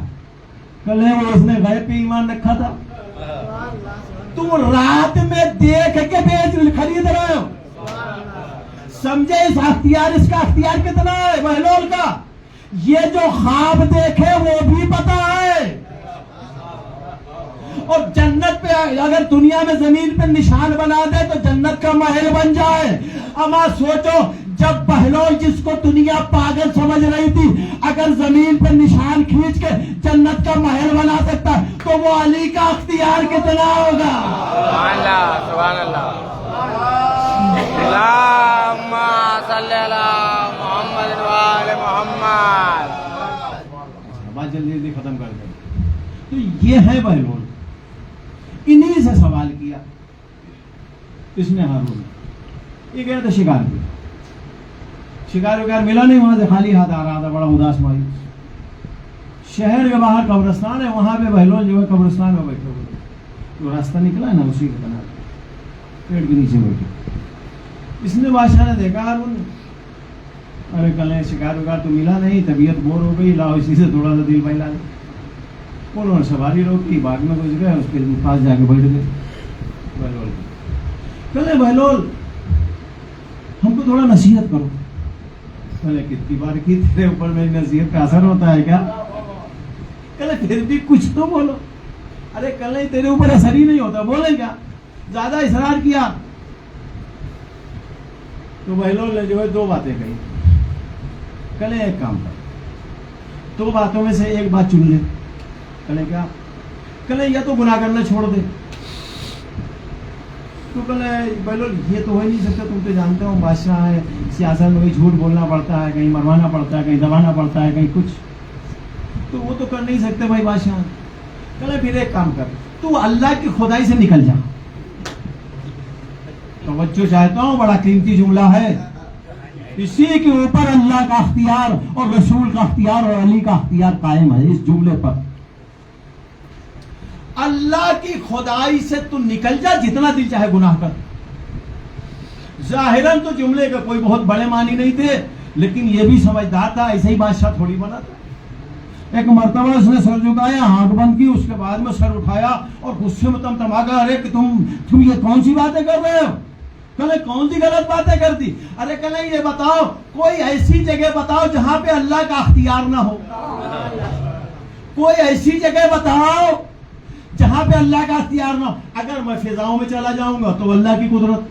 کہنے وہ اس نے غیب پہ ایمان رکھا تھا, تم رات میں دیکھ کے خرید رہے ہو. سمجھے اس اختیار, اس کا اختیار کتنا ہے بہلول کا. یہ جو خواب دیکھے وہ بھی پتا ہے, اور جنت پہ اگر دنیا میں زمین پہ نشان بنا دے تو جنت کا محل بن جائے. اما سوچو, جب بہلول جس کو دنیا پاگل سمجھ رہی تھی اگر زمین پہ نشان کھینچ کے جنت کا محل بنا سکتا تو وہ علی کا اختیار کتنا ہوگا. سبحان اللہ, سبحان اللہ. اللہم صلی علی محمد وعلی محمد. بات جلدی جلدی ختم کر دیں. تو یہ ہے بہلول, انہی سے سوال کیا اس نے ہارون. یہ گیا تھا شکار پہ, شکار وکار ملا نہیں, وہاں سے خالی ہاتھ آ رہا تھا, بڑا اداس مایوس. شہر کے باہر قبرستان ہے, وہاں پہ بہلول جو ہے قبرستان میں بیٹھے ہوئے تھے. تو راستہ نکلا ہے نا, اسی کے کنارے پیڑ کے نیچے بیٹھے. اس نے بادشاہ نے دیکھا ہارون, ارے کل شکار وکار تو ملا نہیں, طبیعت بور ہو گئی, لاؤ اسی سے تھوڑا سا دل بہلا دے. انہوں نے سواری روکی, باغ میں گھس گئے, اس کے پاس جا کے بیٹھ گئے. بہلول کہے بہلول ہم کو تھوڑا نصیحت کرو. کہے کتنی بار کی تیرے اوپر میری نصیحت کا اثر ہوتا ہے کیا؟ کہے پھر بھی کچھ تو بولو. ارے کل تیرے اوپر اثر ہی نہیں ہوتا, بولے کیا؟ زیادہ اصرار کیا تو بہلول نے جو ہے 2 باتیں کہی. کہے ایک کام کر, 2 باتوں میں سے ایک بات چن لے. کہے کیا؟ کہے یا تو گناہ کرنا چھوڑ دے. تو کہے بہلول یہ تو ہو ہی نہیں سکتا, تم تو جانتے ہو بادشاہ ہے, سیاست میں کہیں جھوٹ بولنا پڑتا ہے, کہیں مروانا پڑتا ہے, کہیں دبانا پڑتا ہے, کہیں کچھ, تو وہ تو کر نہیں سکتے بھائی بادشاہ. کہے پھر ایک کام کر, تو اللہ کی خدائی سے نکل جا. توجہ چاہتا ہوں, بڑا قیمتی جملہ ہے. اسی کے اوپر اللہ کا اختیار اور رسول کا اختیار اور علی کا اختیار قائم ہے اس جملے پر. اللہ کی خدائی سے تو نکل جا جتنا دل چاہے گناہ کر. ظاہراً تو جملے کے کوئی بہت بڑے معنی نہیں تھے لیکن یہ بھی سمجھدار تھا, ایسے ہی بادشاہ تھوڑی بنا تھا. ایک مرتبہ اس نے سر جھکایا, آنکھ بند کی, اس کے بعد میں سر اٹھایا اور غصے میں تمتما گیا, ارے کہ تم یہ کون سی باتیں کر رہے ہو؟ کہنے کون سی غلط باتیں کر دی؟ ارے کہنے یہ بتاؤ کوئی ایسی جگہ بتاؤ جہاں پہ اللہ کا اختیار نہ ہو. کوئی ایسی جگہ بتاؤ جہاں پہ اللہ کا اختیار نہ ہو. اگر میں فضاؤں میں چلا جاؤں گا تو اللہ کی قدرت,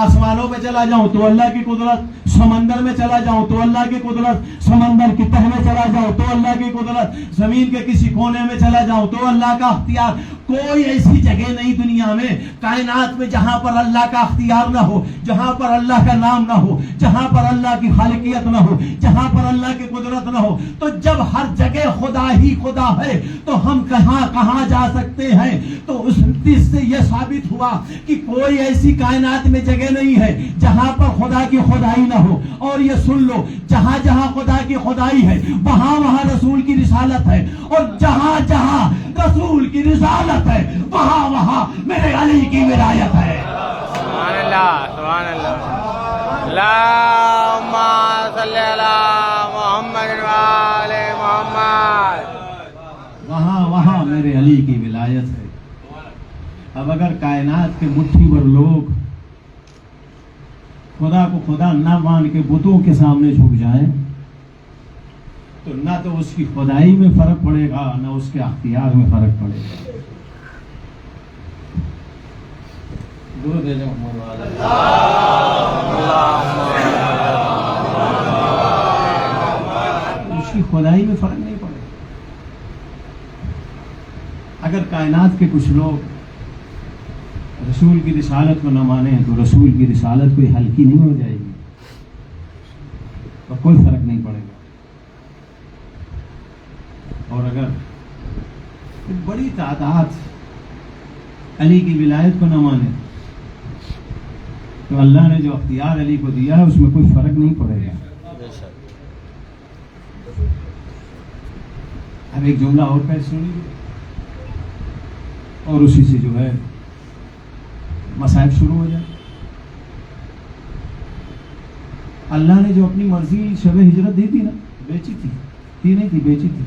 آسمانوں پہ چلا جاؤں تو اللہ کی قدرت, سمندر میں چلا جاؤں تو اللہ کی قدرت, سمندر کی تہ میں چلا جاؤں تو اللہ کی قدرت, زمین کے کسی کونے میں چلا جاؤں تو اللہ کا اختیار. کوئی ایسی جگہ نہیں دنیا میں, کائنات میں جہاں پر اللہ کا اختیار نہ ہو, جہاں پر اللہ کا نام نہ ہو, جہاں پر اللہ کی خالقیت نہ ہو, جہاں پر اللہ کی قدرت نہ ہو. تو جب ہر جگہ خدا ہی خدا ہے تو ہم کہاں جا سکتے ہیں؟ تو اس سے یہ ثابت ہوا کہ کوئی ایسی کائنات میں جگہ نہیں ہے جہاں پر خدا کی خدائی نہ ہو. اور یہ سن لو, جہاں جہاں خدا کی خدائی ہے وہاں وہاں رسول کی رسالت ہے, اور جہاں جہاں رسول کی رسالت ہے وہاں وہاں میرے علی کی ولایت ہے. سبحان اللہ, سبحان اللہ. اللہم صلی علی محمد وآل محمد. وہاں وہاں میرے علی کی ولایت ہے. اب اگر کائنات کے مٹھی بھر لوگ خدا کو خدا نہ مان کے بتوں کے سامنے جھک جائیں تو نہ تو اس کی خدائی میں فرق پڑے گا نہ اس کے اختیار میں فرق پڑے گا. درود ہے محمد والا. اس کی خدائی میں فرق نہیں پڑے گا. اگر کائنات کے کچھ لوگ رسول کی رسالت کو نہ مانے تو رسول کی رسالت کوئی ہلکی نہیں ہو جائے گی اور کوئی فرق نہیں پڑے گا. اور اگر ایک بڑی تعداد علی کی ولایت کو نہ مانے تو اللہ نے جو اختیار علی کو دیا ہے اس میں کوئی فرق نہیں پڑے گا. اب ایک جملہ اور پیش سنیے اور اسی سے جو ہے مصائب شروع ہو جائے. اللہ نے جو اپنی مرضی شب ہجرت دی تھی نا, بیچی تھی نہیں تھی, بیچی تھی.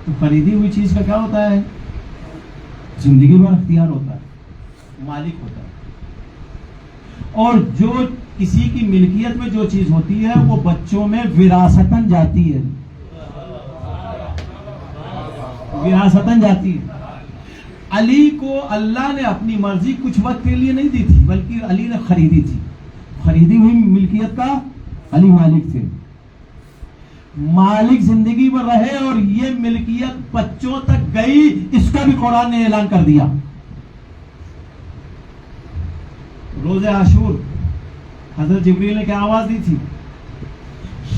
تو خریدی ہوئی چیز کا کیا ہوتا ہے؟ زندگی بھر اختیار ہوتا ہے, مالک ہوتا ہے. اور جو کسی کی ملکیت میں جو چیز ہوتی ہے وہ بچوں میں وراثتاً جاتی ہے, وراثتاً جاتی ہے. علی کو اللہ نے اپنی مرضی کچھ وقت کے لیے نہیں دی تھی بلکہ علی نے خریدی تھی. خریدی ہوئی ملکیت کا علی مالک تھے. مالک زندگی میں رہے اور یہ ملکیت بچوں تک گئی, اس کا بھی قرآن نے اعلان کر دیا. روز عاشور حضرت جبریل نے کیا آواز دی تھی؟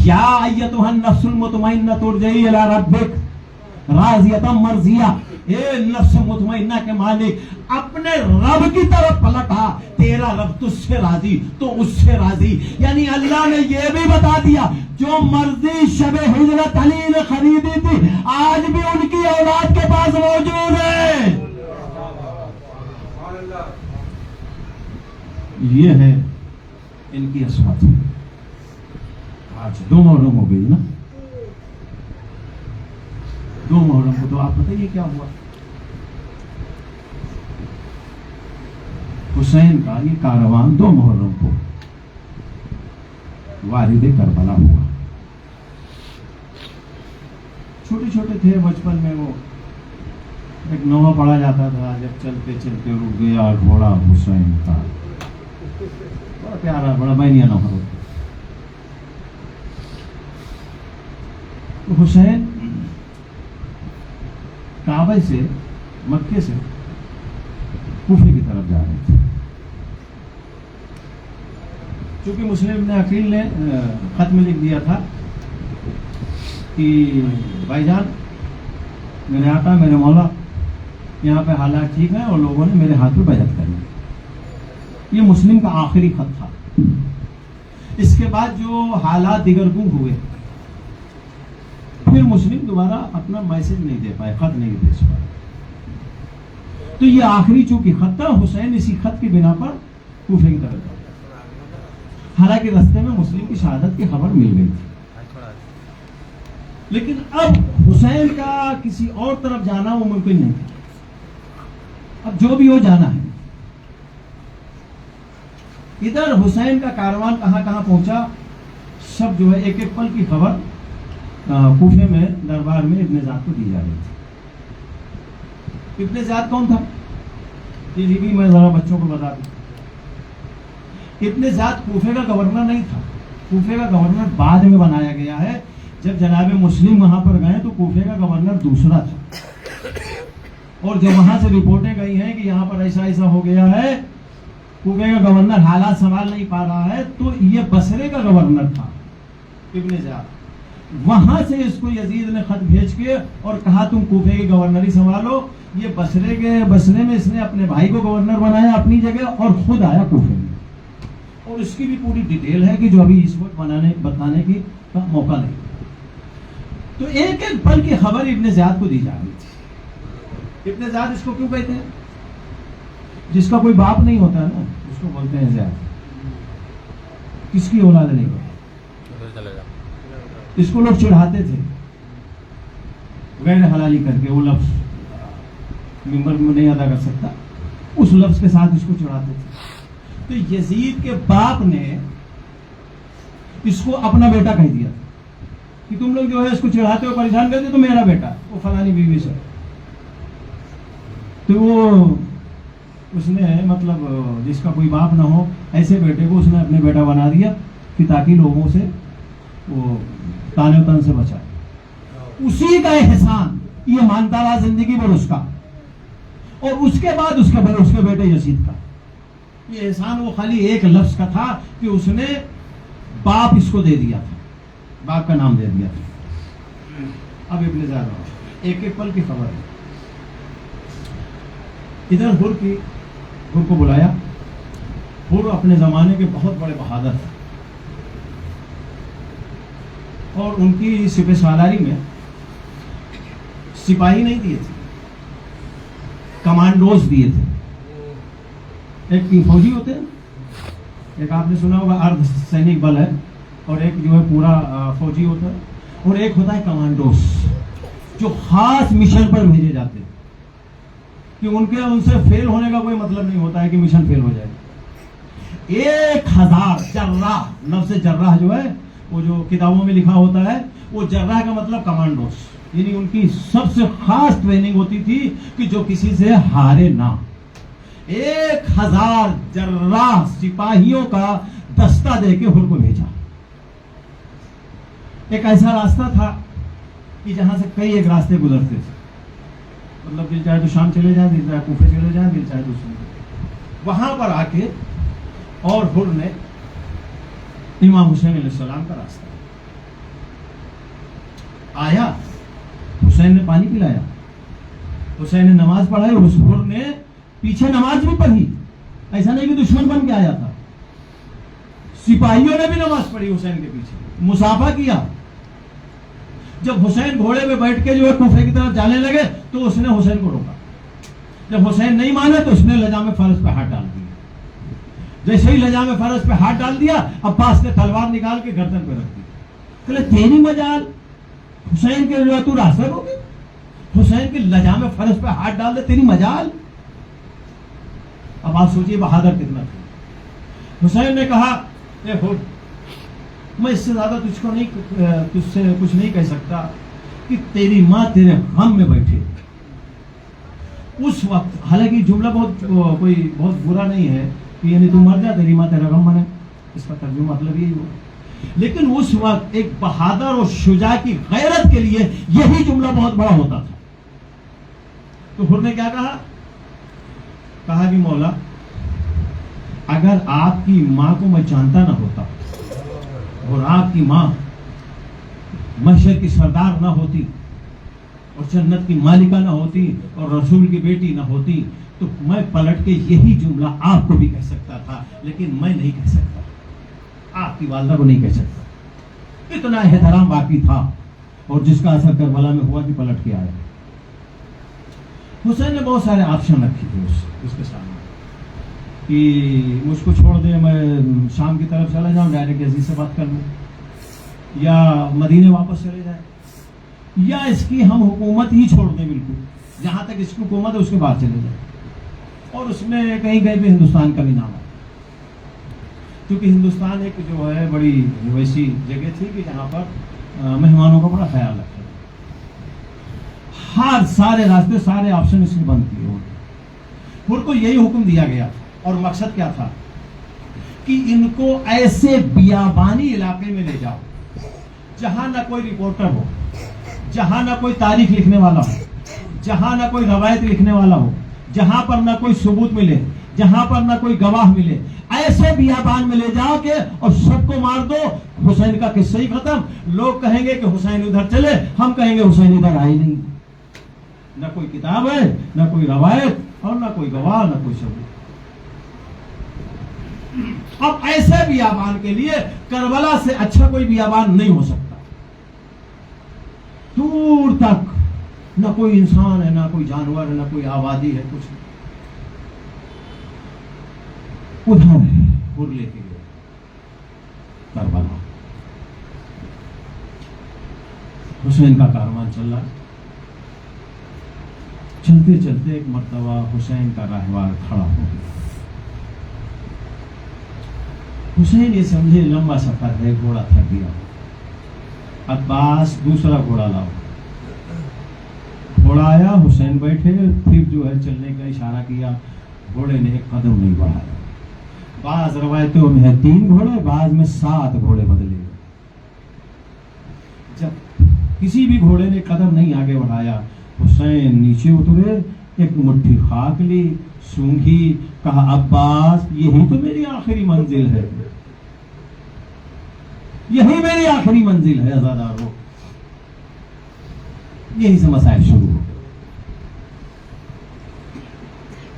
یا ایتھا النفس المطمئنہ ارجعی الی ربک راضیۃ مرضیہ. اے نفس مطمئنہ کے مالک اپنے رب کی طرف پلٹا, تیرا رب تجھ سے راضی تو اس سے راضی. یعنی اللہ نے یہ بھی بتا دیا جو مرضی شب ہجرت علی نے خریدی تھی آج بھی ان کی اولاد کے پاس موجود ہے. یہ ہے ان کی عصمت. آج 2 محرم ہو گئی نا, 2 محرم کو تو آپ بتائیے کیا ہوا. حسین کا یہ کاروان 2 محرم کو وارد کربلا ہوا. چھوٹے چھوٹے تھے بچپن میں, وہ ایک نوحہ پڑھا جاتا تھا, جب چلتے چلتے رک گیا گھوڑا حسین کا. بڑا پیارا, بڑا بہنیا نوحہ ہوتا. تو حسین کعبہ سے, مکے سے کوفے کی طرف جا رہے تھے. چونکہ مسلم ابن عقیل نے خط میں لکھ دیا تھا کہ بھائی جان, میرے آقا میرے مولا یہاں پہ حالات ٹھیک ہیں اور لوگوں نے میرے ہاتھ پہ بیعت کر لی. یہ مسلم کا آخری خط تھا. اس کے بعد جو حالات دیگرگون ہوئے، پھر مسلم دوبارہ اپنا میسج نہیں دے پائے، خط نہیں بھیج پائے. تو یہ آخری چونکہ خط تھا، حسین اسی خط کی بنا پر کوفے کی طرف گیا. حالانکہ راستے میں مسلم کی شہادت کی خبر مل گئی تھی، لیکن اب حسین کا کسی اور طرف جانا وہ ممکن نہیں تھا. اب جو بھی ہو جانا ہے. ادھر حسین کا کاروان کہاں کہاں پہنچا، سب جو ہے ایک ایک پل کی خبر کوفے میں دربار میں ابن زیاد کو دی جا رہی تھی. ابن زیاد کون تھا؟ یہ بھی میں ذرا بچوں کو بتا دوں. ابن زیاد کوفے کا گورنر نہیں تھا. کوفے کا گورنر بعد میں بنایا گیا ہے. جب جناب مسلم وہاں پر گئے تو کوفے کا گورنر دوسرا تھا، اور جو وہاں سے رپورٹیں گئی ہیں کہ یہاں پر ایسا ایسا ہو گیا ہے، کوفے کا گورنر حالات سنبھال نہیں پا رہا ہے، تو یہ بصرے کا گورنر تھا ابن زیاد. وہاں سے اس کو یزید نے خط بھیج کے اور کہا تم کوفے کی گورنری سنبھالو. یہ بصرے میں اس نے اپنے بھائی کو گورنر بنایا اپنی جگہ، اور خود آیا کوفے میں. اور اس کی بھی پوری ڈیٹیل ہے کہ جو ابھی اس وقت بتانے کی موقع نہیں. تو ایک ایک پل کی خبر ابن زیاد کو دی جا رہی تھی. ابن زیاد اس کو کیوں کہتے ہیں؟ جس کا کوئی باپ نہیں ہوتا نا اس کو بولتے ہیں زیاد. کس کی اولاد نہیں ہوتی. اس کو لوگ چڑھاتے تھے غیر حلالی کر کے. وہ لفظ ممبر میں نہیں ادا کر سکتا، اس لفظ کے ساتھ اس کو چڑھاتے تھے. تو یزید کے باپ نے اس کو اپنا بیٹا کہہ دیا کہ تم لوگ جو ہے اس کو چڑھاتے ہو پریشان کرتے تو میرا بیٹا وہ فلانی بیوی سے. تو وہ اس نے مطلب جس کا کوئی باپ نہ ہو ایسے بیٹے کو اس نے اپنے بیٹا بنا دیا کہ تاکہ لوگوں سے وہ تانے و تن سے بچائے. اسی کا احسان یہ مانتا رہا زندگی بھر اس کا، اور اس کے بعد اس کے بیٹے یزید کا. یہ احسان وہ خالی ایک لفظ کا تھا کہ اس نے باپ اس کو دے دیا تھا، باپ کا نام دے دیا تھا. اب ابن زیاد ایک ایک پل کی خبر ہے. ادھر ہر کو بلایا. ہر اپنے زمانے کے بہت بڑے بہادر تھے، اور ان کی سپہ سالاری میں سپاہی نہیں دیے تھے، کمانڈوز دیے تھے. ایک فوجی ہوتے ہیں، ایک آپ نے سنا ہوگا ارد سینک بل ہے، اور ایک جو ہے پورا فوجی ہوتا ہے، اور ایک ہوتا ہے کمانڈوز جو خاص مشن پر بھیجے جاتے ہیں کہ ان سے فیل ہونے کا کوئی مطلب نہیں ہوتا ہے کہ مشن فیل ہو جائے. 1000 جراح، لفظ جراح جو ہے وہ جو کتابوں میں لکھا ہوتا ہے، وہ جراح کا مطلب کمانڈوز، یعنی ان کی سب سے خاص ٹریننگ ہوتی تھی کہ جو کسی سے ہارے نہ. 1000 جراح سپاہیوں کا دستہ دے کے ہر کو بھیجا. ایک ایسا راستہ تھا کہ جہاں سے کئی ایک راستے گزرتے تھے، مطلب دل چاہے تو شام چلے جائیں، دل چاہے کوفے چلے جائیں، دل چاہے تو وہاں پر آ کے، اور ہر نے امام حسین علیہ السلام کا راستہ آیا. حسین نے پانی پلایا، حسین نے نماز پڑھائی، اس ہر نے پیچھے نماز بھی پڑھی. ایسا نہیں کہ دشمن بن کے آیا تھا، سپاہیوں نے بھی نماز پڑھی حسین کے پیچھے، مسافہ کیا. جب حسین گھوڑے پہ بیٹھ کے جو ہے کوفے کی طرف جانے لگے تو اس نے حسین کو روکا. جب حسین نہیں مانا تو اس نے لجام فرض پہ ہاتھ ڈال دیا. جیسے ہی لجام فرض پہ ہاتھ ڈال دیا، عباس نے تلوار نکال کے گردن پہ رکھ دی. کہ تیری مجال حسین کے جو تو راستہ روکے، حسین کے لجام فرض پہ ہاتھ ڈال دے، تیری مجال. اب آپ سوچیے بہادر کتنا تھا. حسین نے کہا اے ہر، میں اس سے زیادہ تجھ سے کچھ نہیں کہہ سکتا کہ تیری ماں تیرے غم میں بیٹھے. اس وقت حالانکہ جملہ بہت برا نہیں ہے کہ یعنی تم مر جا تیری ماں تیرا غم بنے، اس کا ترجمہ مطلب یہی ہوا. لیکن اس وقت ایک بہادر اور شجاع کی غیرت کے لیے یہی جملہ بہت بڑا ہوتا تھا. تو ہر نے کیا کہا کہ مولا، اگر آپ کی ماں کو میں جانتا نہ ہوتا اور آپ کی ماں محشر کی سردار نہ ہوتی اور جنت کی مالکہ نہ ہوتی اور رسول کی بیٹی نہ ہوتی تو میں پلٹ کے یہی جملہ آپ کو بھی کہہ سکتا تھا، لیکن میں نہیں کہہ سکتا. آپ کی والدہ کو نہیں کہہ سکتا. اتنا احترام باقی تھا اور جس کا اثر کربلا میں ہوا کہ پلٹ کے آیا. حسین نے بہت سارے آپشن رکھے تھے اس کے سامنے کہ مجھ کو چھوڑ دے، میں شام کی طرف چلا جاؤں، ڈائریکٹ یزید سے بات کر لوں، یا مدینے واپس چلے جائیں، یا اس کی ہم حکومت ہی چھوڑ دیں بالکل، جہاں تک اس کی حکومت ہے اس کے بعد چلے جائیں. اور اس میں کہیں کہیں پہ ہندوستان کا بھی نام ہے، کیونکہ ہندوستان ایک جو ہے بڑی ویسی جگہ تھی کہ جہاں پر مہمانوں کا بڑا خیال رکھا. ہر سارے راستے، سارے آپشن اس نے بند کیے ہوئے. پھر کو یہی حکم دیا گیا اور مقصد کیا تھا کہ ان کو ایسے بیابانی علاقے میں لے جاؤ جہاں نہ کوئی رپورٹر ہو، جہاں نہ کوئی تاریخ لکھنے والا ہو، جہاں نہ کوئی روایت لکھنے والا ہو، جہاں پر نہ کوئی ثبوت ملے، جہاں پر نہ کوئی گواہ ملے. ایسے بیابان میں لے جاؤ کہ اور سب کو مار دو، حسین کا قصہ ہی ختم. لوگ کہیں گے کہ حسین ادھر چلے، ہم کہیں گے حسین ادھر آئے نہیں. نہ کوئی کتاب ہے، نہ کوئی روایت، اور نہ کوئی گواہ، نہ کوئی ثبوت. اب ایسے بیابان کے لیے کربلا سے اچھا کوئی بیابان نہیں ہو سکتا. دور تک نہ کوئی انسان ہے، نہ کوئی جانور ہے، نہ کوئی آبادی ہے، کچھ نہیں. ادھر پور لے کے گئے کربلا. حسین کا کاروان چل رہا. چلتے چلتے ایک مرتبہ حسین کا راہوار کھڑا ہو گیا. حسین یہ سمجھے لمبا سفر ہے، گھوڑا تھک گیا. عباس دوسرا گھوڑا لاؤ. گھوڑا آیا، حسین بیٹھے، پھر جو ہے چلنے کا اشارہ کیا. گھوڑے نے ایک قدم نہیں بڑھایا. بعض روایتوں میں ہے 3 گھوڑے، بعض میں 7 گھوڑے بدلے. جب کسی بھی گھوڑے نے قدم نہیں آگے بڑھایا، حسین نیچے اترے، ایک مٹھی خاک لی، سونگھی، کہا عباس یہی تو میری آخری منزل ہے، یہی میری آخری منزل ہے عزادارو. یہی سے مسائل شروع ہو گئے.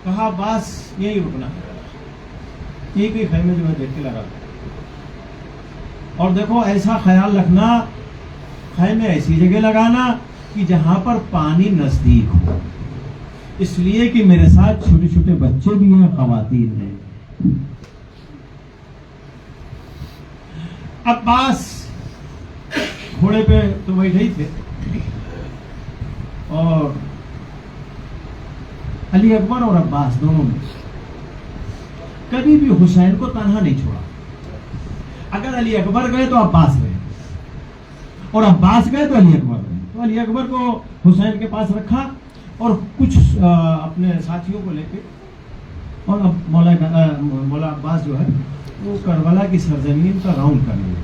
کہا عباس یہی رکنا ہے. ایک ہی خیمے جو ہے دیکھ کے لگا. اور دیکھو ایسا خیال رکھنا، خیمے ایسی جگہ لگانا کہ جہاں پر پانی نزدیک ہو، اس لیے کہ میرے ساتھ چھوٹے چھوٹے بچے بھی ہیں، خواتین ہیں. عباس گھوڑے پہ تو بیٹھے ہی تھے، اور علی اکبر اور عباس دونوں نے کبھی بھی حسین کو تنہا نہیں چھوڑا. اگر علی اکبر گئے تو عباس گئے، اور عباس گئے تو علی اکبر گئے. تو علی اکبر کو حسین کے پاس رکھا اور کچھ اپنے ساتھیوں کو لے کے، اور اب مولا عباس جو ہے وہ کربلا کی سرزمین کا راؤنڈ کر لیا.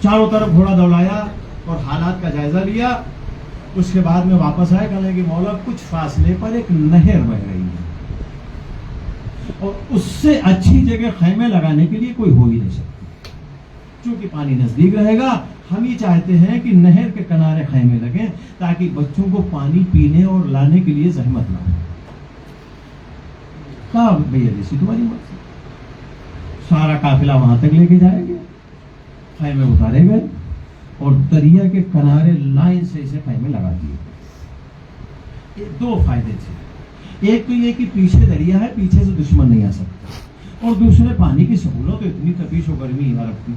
چاروں طرف گھوڑا دوڑایا اور حالات کا جائزہ لیا. اس کے بعد میں واپس آئے، کہنے کہ مولا کچھ فاصلے پر ایک نہر بہ رہی ہے، اور اس سے اچھی جگہ خیمے لگانے کے لیے کوئی ہو ہی نہیں سکتی. چونکہ پانی نزدیک رہے گا، ہم یہ چاہتے ہیں کہ نہر کے کنارے خیمے لگیں تاکہ بچوں کو پانی پینے اور لانے کے لیے زحمت نہ ہو. کہا بھیا جیسی تمہاری مرضی. سارا قافلہ وہاں تک لے کے جائیں گے. خیمے اتارے گئے اور دریا کے کنارے لائن سے اسے خیمے لگا دیے. 2 فائدے تھے. ایک تو یہ کہ پیچھے دریا ہے، پیچھے سے دشمن نہیں آ سکتا، اور دوسرے پانی کی سہولت تو اتنی تپیش و گرمی عرب کی.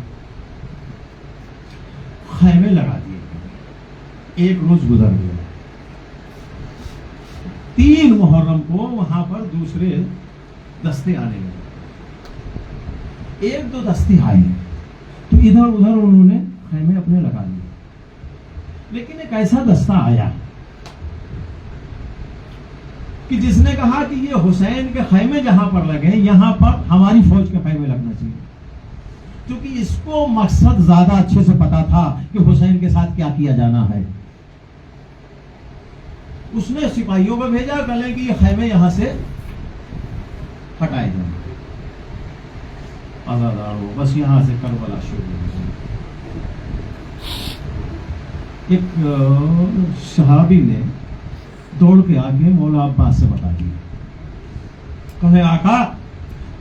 خیمے لگا دیے. 1 روز گزر گیا. 3 محرم کو وہاں پر دوسرے دستے آنے لگے. 1-2 دستے آئے تو ادھر ادھر انہوں نے خیمے اپنے لگا لیے. لیکن ایک ایسا دستہ آیا کہ جس نے کہا کہ یہ حسین کے خیمے جہاں پر لگے یہاں پر ہماری فوج کے خیمے لگنا چاہیے، کیونکہ اس کو مقصد زیادہ اچھے سے پتا تھا کہ حسین کے ساتھ کیا کیا جانا ہے. اس نے سپاہیوں کو بھیجا، کہنے کہ یہ خیمے یہاں سے ہٹائے جائیں. آزادارو بس یہاں سے کربلا شروع ہو گئی. ایک صحابی نے دوڑ کے آگے مولا عباس سے بتا دیا، کہے آقا